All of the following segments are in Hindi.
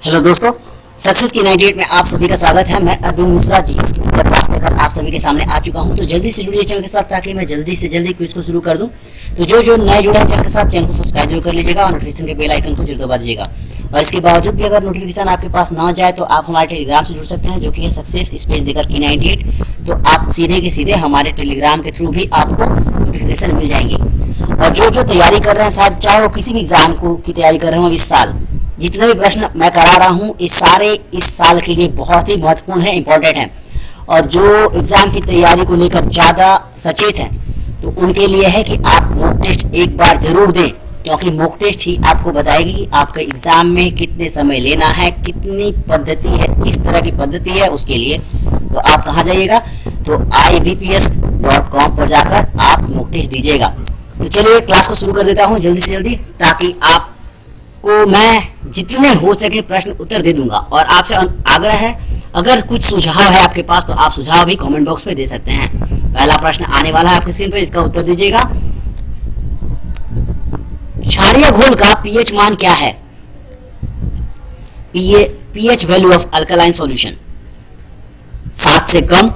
हेलो दोस्तों, सक्सेस की 98 में आप सभी का स्वागत है। मैं अर्जुन मिश्रा जी इसकी क्लास लेकर आप सभी के सामने आ चुका हूं। तो जल्दी से जुड़िए चैनल के साथ ताकि मैं जल्दी से जल्दी क्विज को शुरू कर दूं। तो जो नए जुड़े हैं चैनल के साथ, चैनल को सब्सक्राइब जरूर कर लीजिएगा और नोटिफिकेशन के बेल आइकन को जरूर दबा दीजिएगा। और इसके बावजूद भी अगर नोटिफिकेशन आपके पास ना जाए तो आप हमारे टेलीग्राम से जुड़ सकते हैं, जो कि है सक्सेस स्पेस देकर की 98। तो आप सीधे के सीधे हमारे टेलीग्राम के थ्रू भी आपको नोटिफिकेशन मिल जाएंगे। और जो तैयारी कर रहे हैं, शायद चाहे वो किसी भी एग्जाम को की तैयारी कर रहे हो, इस साल जितने भी प्रश्न मैं करा रहा हूँ इस साल के लिए बहुत ही महत्वपूर्ण है, इंपॉर्टेंट है। और जो एग्जाम की तैयारी को लेकर ज़्यादा सचेत हैं तो उनके लिए है कि आप मॉक टेस्ट एक बार जरूर दें, क्योंकि मॉक टेस्ट ही आपको बताएगी कि आपके एग्जाम में कितने समय लेना है, कितनी पद्धति है, किस तरह की पद्धति है उसके लिए। तो आप कहाँ जाइएगा, तो ibps.com पर जाकर आप मॉक टेस्ट दीजिएगा। तो चलिए क्लास को शुरू कर देता हूँ जल्दी से जल्दी, ताकि आपको मैं जितने हो सके प्रश्न उत्तर दे दूंगा। और आपसे आग्रह है, अगर कुछ सुझाव है आपके पास तो आप सुझाव भी कमेंट बॉक्स में दे सकते हैं। पहला प्रश्न आने वाला है आपकी स्क्रीन पर, इसका उत्तर दीजिएगा। क्षारीय घोल का पीएच मान क्या है? PH value of alkaline solution 7 से कम,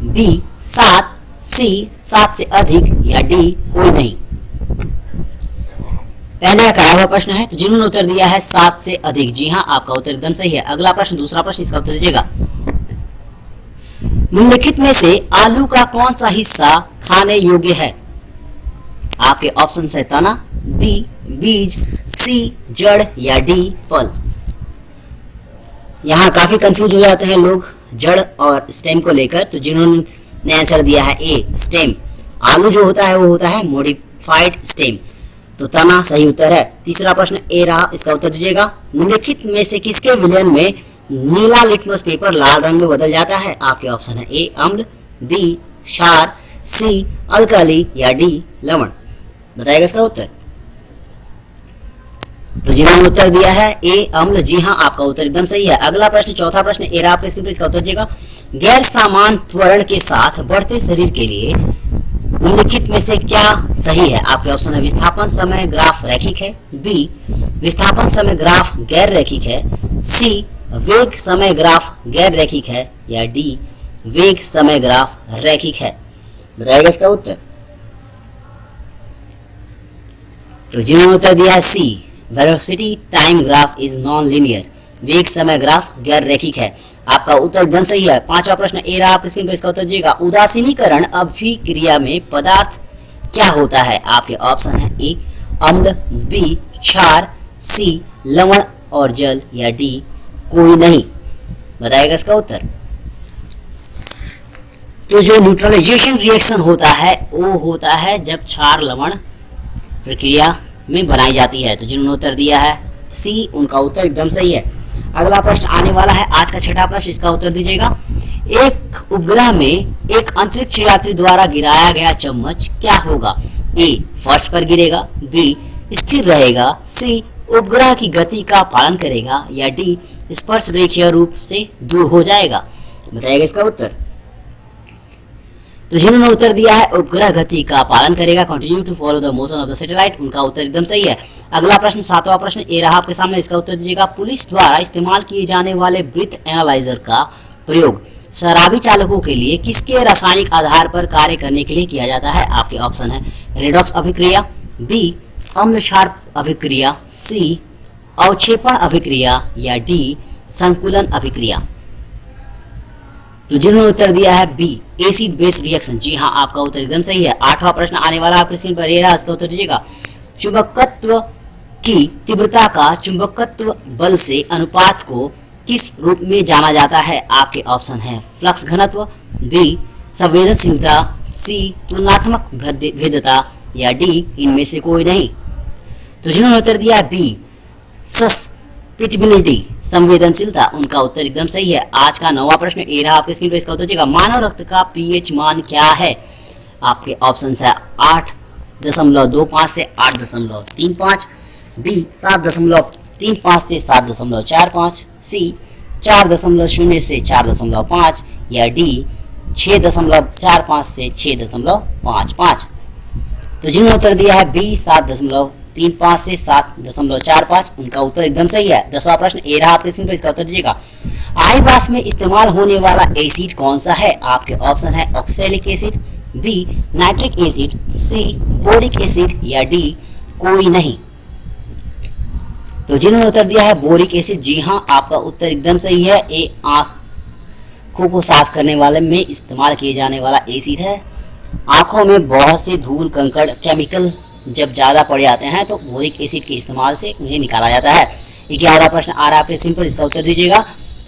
बी 7, सी 7 से अधिक, या डी कोई नहीं। पहले का कराया हुआ प्रश्न है, तो जिन्होंने उत्तर दिया है 7 से अधिक, जी हाँ, आपका उत्तर एकदम सही है। अगला प्रश्न, दूसरा प्रश्न, इसका उत्तर दीजिएगा। निम्नलिखित में से आलू का कौन सा हिस्सा खाने योग्य है? आपके ऑप्शन है तना, बी बीज, सी जड़, या डी फल। यहाँ काफी कंफ्यूज हो जाते हैं लोग जड़ और स्टेम को लेकर, तो जिन्होंने आंसर दिया है ए स्टेम। आलू जो होता है वो होता है मॉडिफाइड स्टेम, तो तना सही उत्तर है। तीसरा प्रश्न ए रहा, इसका उत्तर दीजिएगा। निम्नलिखित में से किसके विलयन में नीला लिटमस पेपर लाल रंग में बदल जाता है? आपके ऑप्शन है ए अम्ल, बी क्षार, सी अल्कली, या डी लवण। बताइएगा इसका उत्तर। तो जिन्होंने उत्तर दिया है ए अम्ल, जी हाँ, आपका उत्तर एकदम सही है। अगला प्रश्न, चौथा प्रश्न ए रहा आपके स्क्रीन पर, इसका उत्तर दीजिएगा। गैर समान त्वरण के साथ बढ़ते शरीर के लिए निम्नलिखित में से क्या सही है? आपके ऑप्शन है विस्थापन समय ग्राफ रैखिक है, बी विस्थापन समय ग्राफ गैर रैखिक है, सी वेग समय ग्राफ गैर रैखिक है, या डी वेग समय ग्राफ रैखिक है। बताइएगा इसका उत्तर। तो जिन्होंने उत्तर दिया है C velocity time graph is non linear, वेग समय ग्राफ गैर रैखिक है, आपका उत्तर एकदम सही है। पांचवा प्रश्न ए रहा आपके स्क्रीन पर, इसका उत्तर दीजिएगा। उदासीनीकरण अभिक्रिया में पदार्थ क्या होता है? आपके ऑप्शन है ए अम्ल, बी क्षार, सी लवण और जल, या डी कोई नहीं। बताइएगा इसका उत्तर। तो जो न्यूट्रलाइजेशन रिएक्शन होता है वो होता है जब क्षार लवण प्रक्रिया में बनाई जाती है। तो जिन्होंने उत्तर दिया है सी, उनका उत्तर एकदम सही है। अगला प्रश्न आने वाला है आज का छठा प्रश्न, इसका उत्तर दीजिएगा। एक उपग्रह में एक अंतरिक्ष यात्री द्वारा गिराया गया चम्मच क्या होगा? ए फर्श पर गिरेगा, बी स्थिर रहेगा, सी उपग्रह की गति का पालन करेगा, या डी स्पर्श रेखीय रूप से दूर हो जाएगा। बताइएगा इसका उत्तर। तो जिन्होंने उत्तर दिया है उपग्रह गति का पालन करेगा, continue to follow the motion of the satellite, उनका उत्तर एकदम सही है। अगला प्रश्न, सातवां प्रश्न ए रहा आपके सामने, इसका उत्तर दीजिएगा। पुलिस द्वारा इस्तेमाल किए जाने वाले ब्रीथ एनालाइजर का प्रयोग शराबी चालकों के लिए किसके रासायनिक आधार पर कार्य करने के लिए किया जाता है? आपके ऑप्शन है रेडॉक्स अभिक्रिया, बी अम्ल क्षार अभिक्रिया, सी अवक्षेपण अभिक्रिया, या डी संकुलन अभिक्रिया। तो जिन्होंने उत्तर दिया है बी एसिड बेस रिएक्शन, जी हाँ, आपका उत्तर एकदम सही है। आठवां प्रश्न आने वाला आपके स्क्रीन पर, रहा इसका उत्तर दीजिएगा। चुंबकत्व की तीव्रता का चुंबकत्व बल से अनुपात को किस रूप में जाना जाता है? आपके ऑप्शन है फ्लक्स घनत्व, बी संवेदनशीलता, सी तुलनात्मक भेद्यता, या डी इनमें से कोई नहीं। तो जिन्होंने उत्तर दिया बी सस्पिटिबिलिटी संवेदनशीलता, उनका उत्तर एकदम सही है। आज का नौवां प्रश्न ए रहा आपके स्क्रीन पर, इसका उत्तर दीजिएगा। मानव रक्त का पीएच मान क्या है? आपके ऑप्शन है 8.25 से 8.35, बी 7.35 से 7.45, सी 4.0 से 4.5, या डी 6.45 से 6.55। तो जिन्होंने उत्तर दिया है बी 7.35 3.5 से 7.45। उनका उत्तर एकदम सही है। 10वां प्रश्न ए रहा आपके स्क्रीन पर, इसका उत्तर दीजिएगा। आईवास में इस्तेमाल होने वाला एसिड कौन सा है? आपके ऑप्शन है oxalic acid, B nitric acid, C boric acid या डी कोई नहीं। तो जिन्होंने उत्तर दिया है बोरिक एसिड, जी हाँ आपका उत्तर एकदम सही है। ये आंखों को साफ करने वाले में इस्तेमाल किए जाने वाला एसिड है। आंखों में बहुत से धूल कंकड़ केमिकल जब ज्यादा पड़ जाते हैं तो बोरिक एसिड के इस्तेमाल से उन्हें निकाला जाता है। 11वां प्रश्न आ रहा है आपके स्क्रीन पर, इसका उत्तर दीजिएगा।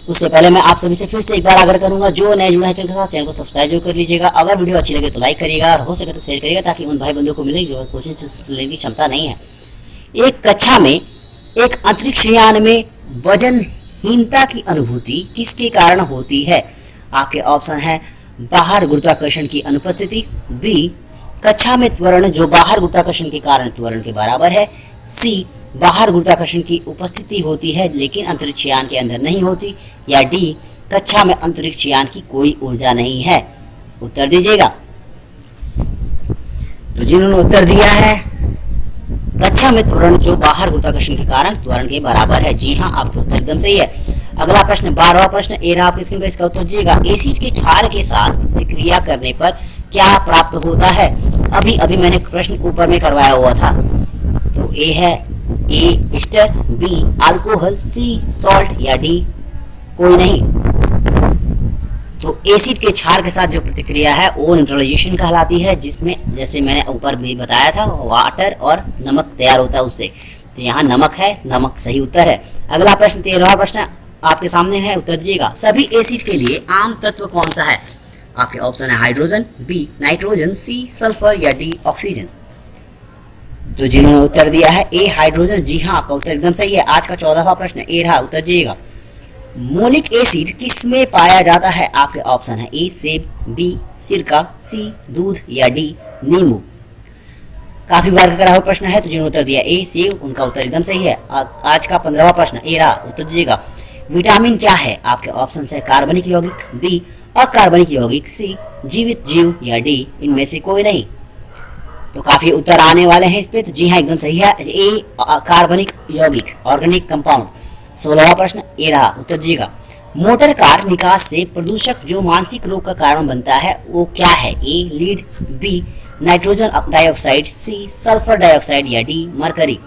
उससे पहले मैं आप सभी से फिर से एक बार आग्रह करूंगा, जो नए जुड़ा है चैनल के साथ, चैनल को सब्सक्राइब जरूर कर लीजिएगा। अगर वीडियो अच्छी लगे तो लाइक करिएगा और हो सके तो शेयर करिएगा, ताकि उन भाई बंधुओं को मिले जो कोशिश लेने की क्षमता नहीं है। एक कक्षा में एक अंतरिक्ष यान में वजनहीनता की अनुभूति किसके कारण होती है? आपके ऑप्शन है बाहर गुरुत्वाकर्षण की अनुपस्थिति, बी कक्षा में त्वरण जो बाहर गुरुत्वाकर्षण के कारण त्वरण के बराबर है, सी बाहर गुरुत्वाकर्षण की उपस्थिति होती है लेकिन अंतरिक्ष यान के अंदर नहीं होती, या डी कक्षा में अंतरिक्ष यान की कोई ऊर्जा नहीं है। उत्तर दीजिएगा। तो जिन्होंने उत्तर दिया है कक्षा में त्वरण जो बाहर गुरुत्वाकर्षण के कारण त्वरण के बराबर है, जी हाँ आपका उत्तर एकदम सही है। अगला प्रश्न 12वां प्रश्न ए रहा आपके स्क्रीन पर, इसका उत्तर दीजिएगा। एसिड के क्षार के साथ प्रतिक्रिया करने पर क्या प्राप्त होता है? अभी मैंने प्रश्न ऊपर में करवाया हुआ था। तो ए है A ester, B alcohol, C salt या डी कोई नहीं। तो एसिड के क्षार के साथ जो प्रतिक्रिया है वो न्यूट्रलाइजेशन कहलाती है, जिसमें जैसे मैंने ऊपर भी बताया था वाटर और नमक तैयार होता है उससे। तो यहाँ नमक है, नमक सही उत्तर है। अगला प्रश्न 13वां प्रश्न आपके सामने है, उत्तर दीजिएगा। सभी एसिड के लिए आम तत्व कौन सा है? आपके ऑप्शन है hydrogen, B nitrogen, C sulphur या डी ऑक्सीजन। तो जिन्होंने उत्तर दिया है ए हाइड्रोजन, जी हाँ आपका उत्तर एकदम सही है। आज का 14वां प्रश्न ए रहा, उत्तर दीजिएगा। मोलिक एसिड किसमें पाया जाता है? आपके ऑप्शन है ए सेब, बी सिरका, सी दूध या डी नींबू। काफी बार करा हुआ प्रश्न है, तो जिन्होंने उत्तर दिया ए सेब, उनका उत्तर एकदम सही है। आज का 15वां प्रश्न ए रहा, उत्तर दीजिएगा। विटामिन क्या है? आपके ऑप्शन है कार्बनिक यौगिक, बी अकार्बनिक यौगिक, सी जीवित जीव या डी इनमें से कोई नहीं। तो काफी उत्तर आने वाले हैं इस पे, तो जी हाँ एकदम सही है, ए कार्बनिक यौगिक ऑर्गेनिक कंपाउंड। 16वां प्रश्न ए रहा, उत्तर दीजिएगा। मोटर कार निकास से प्रदूषक जो मानसिक रोग का कारण बनता है वो क्या है? A lead, B nitrogen dioxide, C sulphur dioxide या डी मरकरी।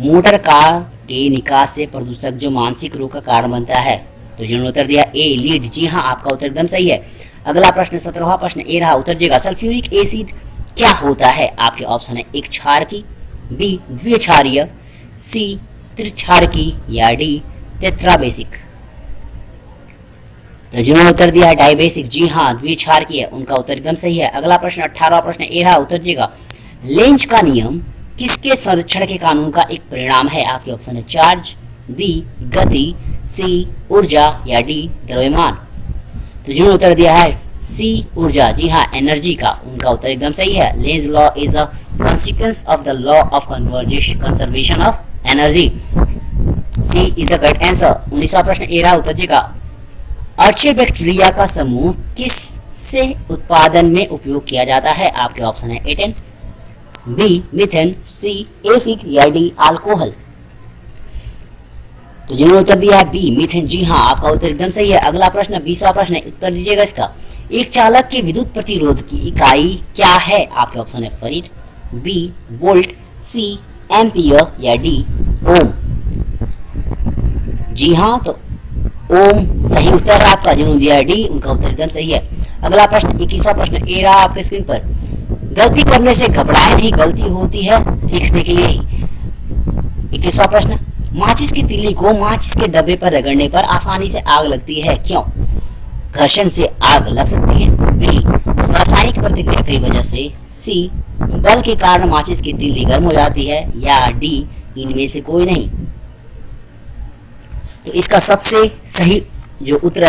मोटर कार के निकास से प्रदूषक जो मानसिक रोग का कारण बनता है, तो जिन्होंने उत्तर दिया ए लीड, जी हाँ आपका उत्तर एकदम सही है। अगला प्रश्न 17वां प्रश्न ए रहा, उत्तर दीजिएगा। सल्फ्यूरिक एसिड क्या होता है? आपके ऑप्शन है एक क्षारकी, बी द्विक्षारीय, सी त्रिक्षारकी या डी टेट्राबेसिक। तो जिन्होंने उत्तर दिया है डाइबेसिक, जी हाँ द्विक्षारकी है, उनका उत्तर एकदम सही है। अगला प्रश्न 18वां प्रश्न ए रहा, उत्तर दीजिएगा। लेंज का नियम किसके संरक्षण के कानून का एक परिणाम है? आपके ऑप्शन है चार्ज, बी गति, सी ऊर्जा या डी द्रव्यमान। तो जिन्होंने उत्तर दिया है सी ऊर्जा, जी हाँ एनर्जी का, उनका उत्तर एकदम सही है। Lenz law is a consequence of the law of conservation of energy, C is the correct answer. 19वां प्रश्न ए रहा, उत्तर दीजिएगा। अर्चे बैक्टीरिया का समूह किस से उत्पादन में उपयोग किया जाता है? आपके ऑप्शन है एटेन, बी मीथेन, सी एसिड या डी अल्कोहल। तो जिन्होंने उत्तर दिया है बी मीथेन, जी हाँ आपका उत्तर एकदम सही है। अगला प्रश्न 20वां प्रश्न, उत्तर दीजिएगा इसका। एक चालक के विद्युत प्रतिरोध की इकाई क्या है? आपके ऑप्शन है फरीड, बी वोल्ट, सी एम्पियर या डी ओम। जी हाँ तो ओम सही उत्तर है आपका। जिन्होंने दिया है डी, उनका उत्तर एकदम सही है। अगला प्रश्न 21वां प्रश्न ए रहा आपके स्क्रीन पर। गलती करने से घबराए नहीं, गलती होती है सीखने के लिए ही। 21वां प्रश्न, माचिस की तीली को माचिस के डब्बे पर रगड़ने पर आसानी से आग लगती है, क्यों? घर्षण से आग लग सकती है, बी रासायनिक प्रतिक्रिया की वजह से, सी बल के कारण माचिस की तीली गर्म हो जाती है, या डी इनमें से कोई नहीं। तो इसका सबसे सही जो उत्तर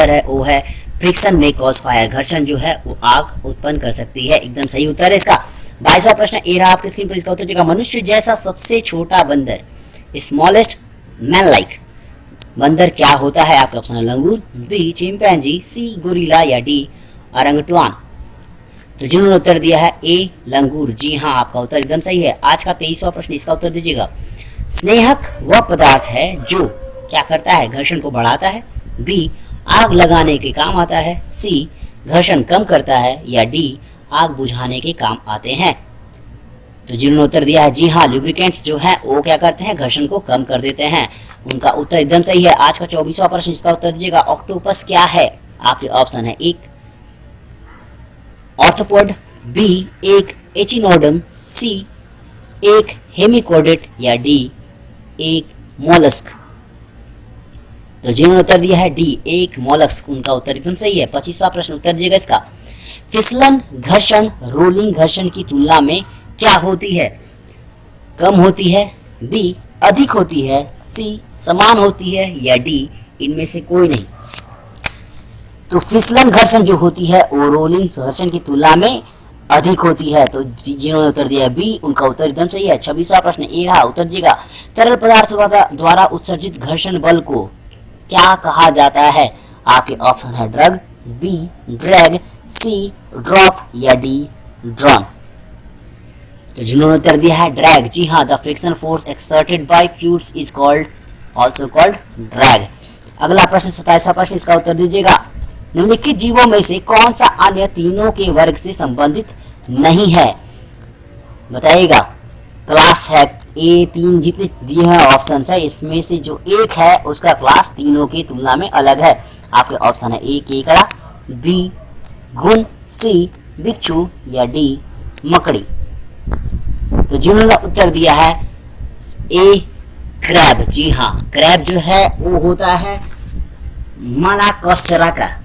है वो है फ्रिक्शन में कॉज फायर, घर्षण जो है वो आग उत्पन्न कर सकती है, एकदम सही उत्तर है इसका। 22वां प्रश्न ए रहा आपके स्क्रीन पर, इसका उत्तर देगा। मनुष्य जैसा सबसे छोटा बंदर, स्मॉलेस्ट मैन लाइक बंदर क्या होता है? आपका ऑप्शन है लंगूर, बी चिंपैंजी, सी गोरिल्ला या डी ओरंगुटान। तो जिन्होंने उत्तर दिया है ए लंगूर, जी हाँ आपका उत्तर एकदम सही है। आज का 23वां प्रश्न, इसका उत्तर दीजिएगा। स्नेहक वह पदार्थ है जो क्या करता है, घर्षण को बढ़ाता है, बी आग लगाने के काम आता है, सी घर्षण कम करता है, या डी आग बुझाने के काम आते हैं। तो जिन्होंने उत्तर दिया है जी हाँ, लुब्रिकेंट्स जो है वो क्या करते हैं, घर्षण को कम कर देते हैं। उनका उत्तर एकदम सही है। आज का 24वां प्रश्न, इसका उत्तर दीजिएगा। ऑक्टोपस क्या है? आपके ऑप्शन है एक ऑर्थोपोड, बी एक एचिनोडर्म, सी एक हेमिकोडेट, या डी एक मोलस्क। तो जिन्होंने उत्तर दिया है डी एक मोलस्क, उनका उत्तर एकदम सही है। 25वां प्रश्न उत्तर दीजिएगा इसका। फिसलन घर्षण रोलिंग घर्षण की तुलना में क्या होती है? कम होती है, बी अधिक होती है, सी समान होती है, या डी इनमें से कोई नहीं। तो फिसलन घर्षण जो होती है वो रोलिंग घर्षण की तुलना में अधिक होती है। तो जिन्होंने उत्तर दिया बी, उनका उत्तर एकदम सही है। 26वां प्रश्न ए रहा, उत्तर दीजिएगा। तरल पदार्थ द्वारा उत्सर्जित घर्षण बल को क्या कहा जाता है? आपके ऑप्शन है drug, be drag, C drop, या डी ड्रम। तो जिन्होंने उत्तर दिया है ड्रैग, जी हाँ, the friction force exerted by fluids is called also called drag. अगला प्रश्न 27वां प्रश्न, इसका उत्तर दीजिएगा। निम्नलिखित जीवों में से कौन सा अन्य तीनों के वर्ग से संबंधित नहीं है? बताइएगा। क्लास है ए, तीन जितने दिए हैं ऑप्शन है, इसमें से जो एक है उसका क्लास तीनों की तुलना में अलग है। आपके ऑप्शन है ए केकड़ा, बी घुन, सी बिच्छू, या डी मकड़ी। तो जिन्होंने उत्तर दिया है ए क्रैब, जी हाँ, क्रैब जो है वो होता है मालाकोस्टेरा का,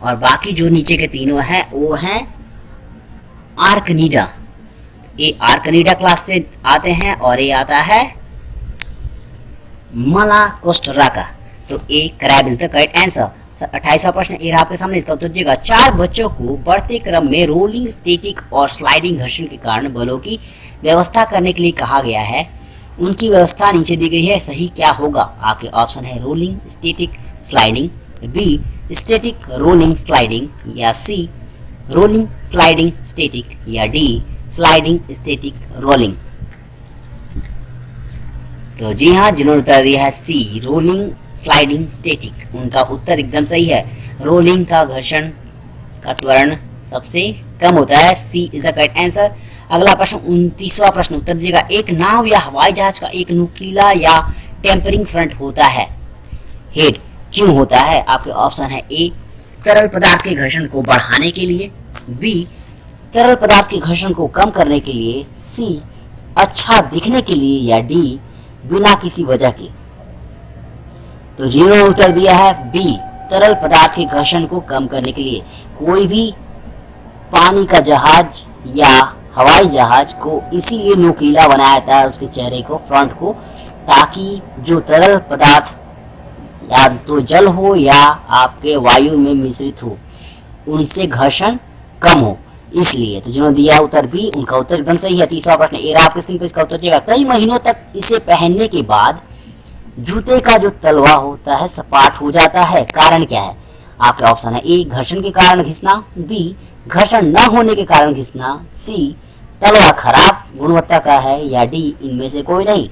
और बाकी जो नीचे के तीनों हैं वो हैं आर्कनीडा। ये आर्कनीडा क्लास से आते हैं और ये आता है मालाकोस्टेरा का। तो A crab is the correct answer. 28वां प्रश्न ए आपके सामने, इसका उत्तर दीजिएगा। 4 बच्चों को बढ़ते क्रम में रोलिंग, स्टैटिक और स्लाइडिंग घर्षण के कारण बलों की व्यवस्था करने के लिए कहा गया है। उनकी व्यवस्था नीचे दी गई है, सही क्या होगा? आपके ऑप्शन है rolling, static, sliding, B static rolling sliding, या सी रोलिंग स्लाइडिंग स्टैटिक, या डी स्लाइडिंग स्टैटिक रोलिंग। तो जी हाँ, जिन्होंने उत्तर दिया है सी रोलिंग स्लाइडिंग स्टैटिक, उनका उत्तर एकदम सही है। रोलिंग का घर्षण का त्वरण सबसे कम होता है, सी इज द करेक्ट आंसर। अगला प्रश्न 29वां प्रश्न उत्तर दीजिएगा। एक नाव या हवाई जहाज का एक नुकीला या टेम्परिंग फ्रंट होता है, हेड क्यों होता है? आपके ऑप्शन है ए तरल पदार्थ के घर्षण को बढ़ाने के लिए, बी तरल पदार्थ के घर्षण को कम करने के लिए, सी अच्छा दिखने के लिए, या डी बिना किसी वजह के। तो जिन्होंने उत्तर दिया है बी तरल पदार्थ के घर्षण को कम करने के लिए। कोई भी पानी का जहाज या हवाई जहाज को इसीलिए नुकीला बनाया जाता है, उसके चेहरे को, फ्रंट को, ताकि जो तरल पदार्थ या तो जल हो या आपके वायु में मिश्रित हो, उनसे घर्षण कम हो, इसलिए। तो जिन्होंने दिया उत्तर बी, उनका उत्तर एकदम सही है। 30वां प्रश्न ए आपके स्क्रीन पर, इसका उत्तर दिएगा। कई महीनों तक इसे पहनने के बाद जूते का जो तलवा होता है सपाट हो जाता है, कारण क्या है? आपके ऑप्शन है ए घर्षण के कारण घिसना, बी घर्षण न होने के कारण घिसना, सी तलवा खराब गुणवत्ता का है, या डी इनमें से कोई नहीं।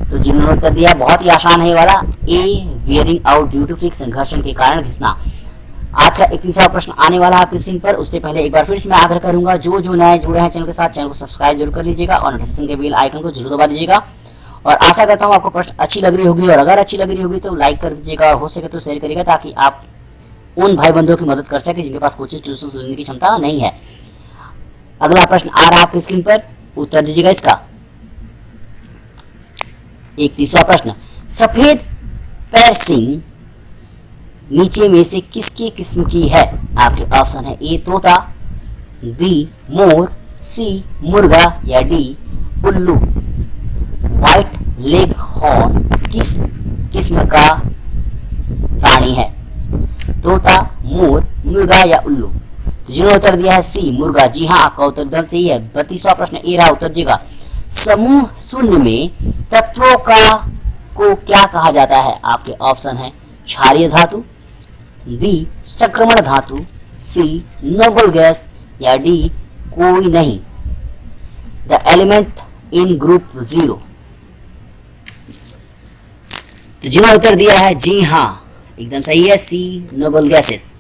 तो जिन्होंने उत्तर दिया बहुत ही आसान है वाला, A wearing out due to friction, घर्षण के कारण घिसना। आज का 31वां प्रश्न आने वाला है आपकी स्क्रीन पर। उससे पहले एक बार फिर से मैं आग्रह करूंगा, जो नए जुड़े हैं चैनल के साथ, चैनल को सब्सक्राइब जरूर कर लीजिएगा और नोटिफिकेशन के बेल आइकन को जरूर दबा दीजिएगा। और आशा करता हूँ आपको प्रश्न अच्छी लग रही होगी, और अगर अच्छी लग रही होगी तो लाइक कर दीजिएगा और हो सके तो शेयर करिएगा, ताकि आप उन भाई बंधुओं की मदद कर सके जिनके पास कोचिंग ट्यूशन लेने की क्षमता नहीं है। अगला प्रश्न आ रहा है आपकी स्क्रीन पर, उत्तर दीजिएगा इसका। 31वां प्रश्न, सफेद पैरसिंग नीचे में से किसकी किस्म की है? आपके ऑप्शन है ए तोता, बी मोर, सी मुर्गा, या डी उल्लू। व्हाइट लेग हॉर्न किस किस्म का प्राणी है? तोता, मोर, मुर्गा, या उल्लू। तो जिन्होंने उत्तर दिया है सी मुर्गा, जी हाँ, आपका उत्तर एकदम सही है। 32वां प्रश्न ए रहा, उत्तर दीजिएगा। समूह शून्य में तत्वों को क्या कहा जाता है? आपके ऑप्शन है क्षारीय धातु, बी संक्रमण धातु, सी नोबल गैस, या डी कोई नहीं। The element in group 0। तो जिन्होंने उत्तर दिया है जी हाँ, एकदम सही है, सी नोबल गैसेस।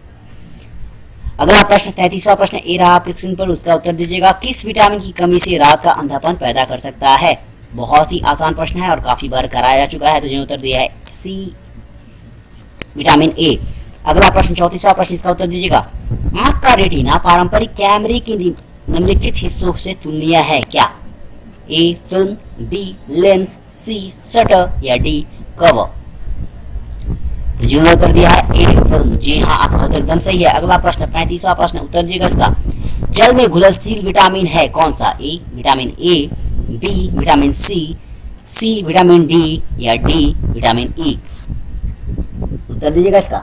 अगला प्रश्न 33वां प्रश्न ए रहा आपकी स्क्रीन पर, उसका उत्तर दीजिएगा। किस विटामिन की कमी से रात का अंधापन पैदा कर सकता है? बहुत ही आसान प्रश्न है और काफी बार कराया जा चुका है। तो जिन्होंने उत्तर दिया है सी विटामिन ए। अगला प्रश्न 34वां प्रश्न, इसका उत्तर दीजिएगा। आंख का रेटिना पारंपरिक कैमरे के निम्नलिखित हिस्सों से तुलनीय है क्या? ए फिल्म, बी लेंस, सी शटर या डी कवर। तो जिन्होंने उत्तर दिया है ए फिल्म, जी हाँ, आपका उत्तर एकदम सही है। अगला प्रश्न 35वां प्रश्न, उत्तर दीजिएगा इसका। जल में घुलनशील विटामिन है कौन सा? A vitamin A, B vitamin C vitamin D या डी विटामिन ई। उत्तर दीजिएगा इसका।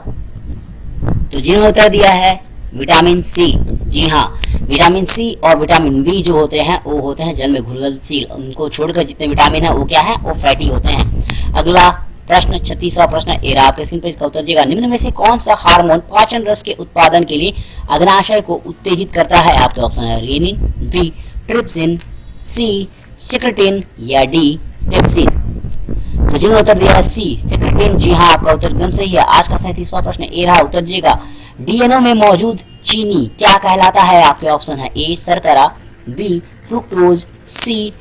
तो जिन्होंने उत्तर दिया है विटामिन सी, जी हाँ, विटामिन सी और विटामिन बी जो होते हैं वो होते हैं जल में घुलनशील। उनको छोड़कर जितने विटामिन है वो क्या है? वो फैटी होते हैं। अगला प्रश्न 36वां प्रश्न ए रहा आपके स्क्रीन पर, इसका उत्तर दीजिएगा। निम्न में से कौन सा हार्मोन पाचन रस के उत्पादन के लिए अग्नाशय को उत्तेजित करता है? आपके ऑप्शन है रेनिन, बी ट्रिप्सिन, सी सिक्रेटिन या डी ट्रिप्सिन। तो जिन्होंने उत्तर दिया है सी सिक्रेटिन, जी हाँ, आपका उत्तर एकदम सही है। आज का 37वां प्रश्न ए रहा, उत्तर दीजिएगा। डीएनए में मौजूद चीनी क्या कहलाता है? आपके ऑप्शन है ए शर्करा, बी फ्रुक्टोज, सी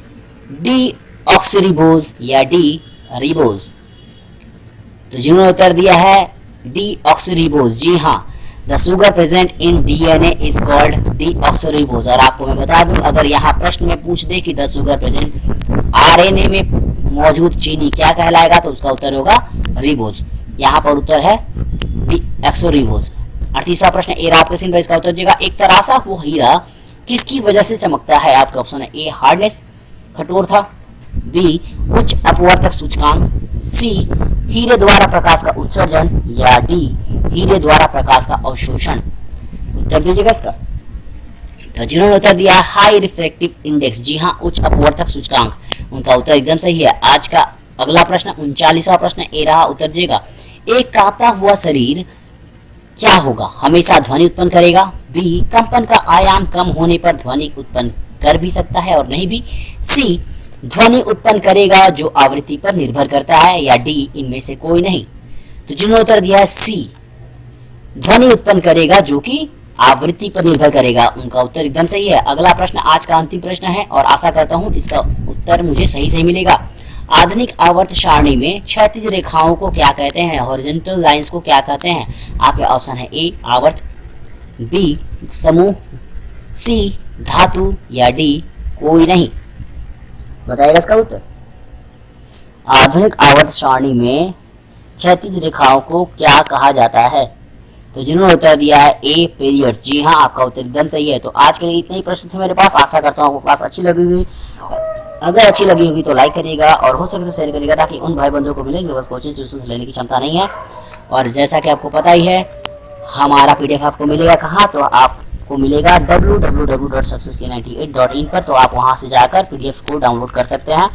डी ऑक्सीरिबोज या डी रिबोज। तो जिन्होंने उत्तर दिया है डी ऑक्सीरिबोज, जी हाँ, the sugar present in DNA is called deoxyribose. और आपको मैं बता दूं, अगर यहाँ प्रश्न में पूछ दे कि द सुगर प्रेजेंट आरएनए में मौजूद चीनी क्या कहलाएगा, तो उसका उत्तर होगा रिबोज। यहाँ पर उत्तर है डी ऑक्सीरिबोज। 38वां प्रश्न ए रहा आपके स्क्रीन पर, इसका उत्तर दीजिएगा। एक तरासा हुआ हीरा किसकी वजह से चमकता है? आपके ऑप्शन है ए हार्डनेस, कठोरता, बी उच्च अपवर्तक सूचकांक, सी हीरे द्वारा प्रकाश का उत्सर्जन या डी हीरे द्वारा प्रकाश का अवशोषण। उत्तर दीजिएगा इसका। तो जिन्होंने उत्तर दिया हाई रिफ्रैक्टिव इंडेक्स, जी हाँ, उच्च अपवर्तक सूचकांक, उनका उत्तर एकदम सही है। आज का अगला प्रश्न 39वां प्रश्न ए रहा, उत्तर दीजिएगा। एक कांपता हुआ शरीर क्या होगा? हमेशा ध्वनि उत्पन्न करेगा, बी कंपन का आयाम कम होने पर ध्वनि उत्पन्न कर भी सकता है और नहीं भी, सी ध्वनि उत्पन्न करेगा जो आवृत्ति पर निर्भर करता है या डी इनमें से कोई नहीं। तो जिन्होंने उत्तर दिया है सी ध्वनि उत्पन्न करेगा जो कि आवृत्ति पर निर्भर करेगा, उनका उत्तर एकदम सही है। अगला प्रश्न आज का अंतिम प्रश्न है और आशा करता हूं इसका उत्तर मुझे सही मिलेगा। आधुनिक आवर्त सारणी में क्षैतिज रेखाओं को क्या कहते हैं? हॉरिजॉन्टल लाइंस को क्या कहते हैं? आपके ऑप्शन है ए आवर्त, बी समूह, सी धातु या डी कोई नहीं। बताइएगा इसका उत्तर। आधुनिक आवर्त सारणी में क्षैतिज रेखाओं को क्या कहा जाता है? तो जिन्होंने उत्तर दिया है ए पीरियड, जी हाँ, आपका उत्तर एकदम सही है। तो आज के लिए इतने ही प्रश्न थे मेरे पास। आशा करता हूँ आपको क्लास अच्छी लगी होगी। अगर अच्छी लगी होगी तो लाइक करिएगा और हो सके तो शेयर करिएगा, ताकि उन भाई बंधुओं को मिले जिनके पास कोचिंग ट्यूशन लेने की क्षमता नहीं है। और जैसा कि आपको पता ही है, हमारा पीडीएफ आपको मिलेगा कहाँ? तो आपको मिलेगा www.successk98.in पर। तो आप वहाँ से जाकर पीडीएफ को डाउनलोड कर सकते हैं।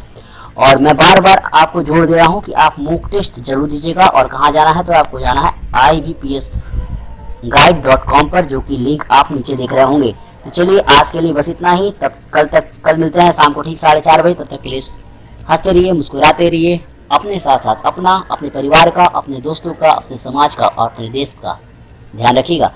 और मैं बार बार आपको जोड़ दे रहा हूँ कि आप मॉक टेस्ट जरूर दीजिएगा। और कहाँ जाना है? तो आपको जाना है IBPSguide.com पर, जो कि लिंक आप नीचे देख रहे होंगे। तो चलिए आज के लिए बस इतना ही। कल मिलते हैं शाम को ठीक 4:30 बजे। तब तक के लिए हंसते रहिए, मुस्कुराते रहिए, अपने साथ साथ अपना, अपने परिवार का, अपने दोस्तों का, अपने समाज का और अपने देश का ध्यान रखिएगा।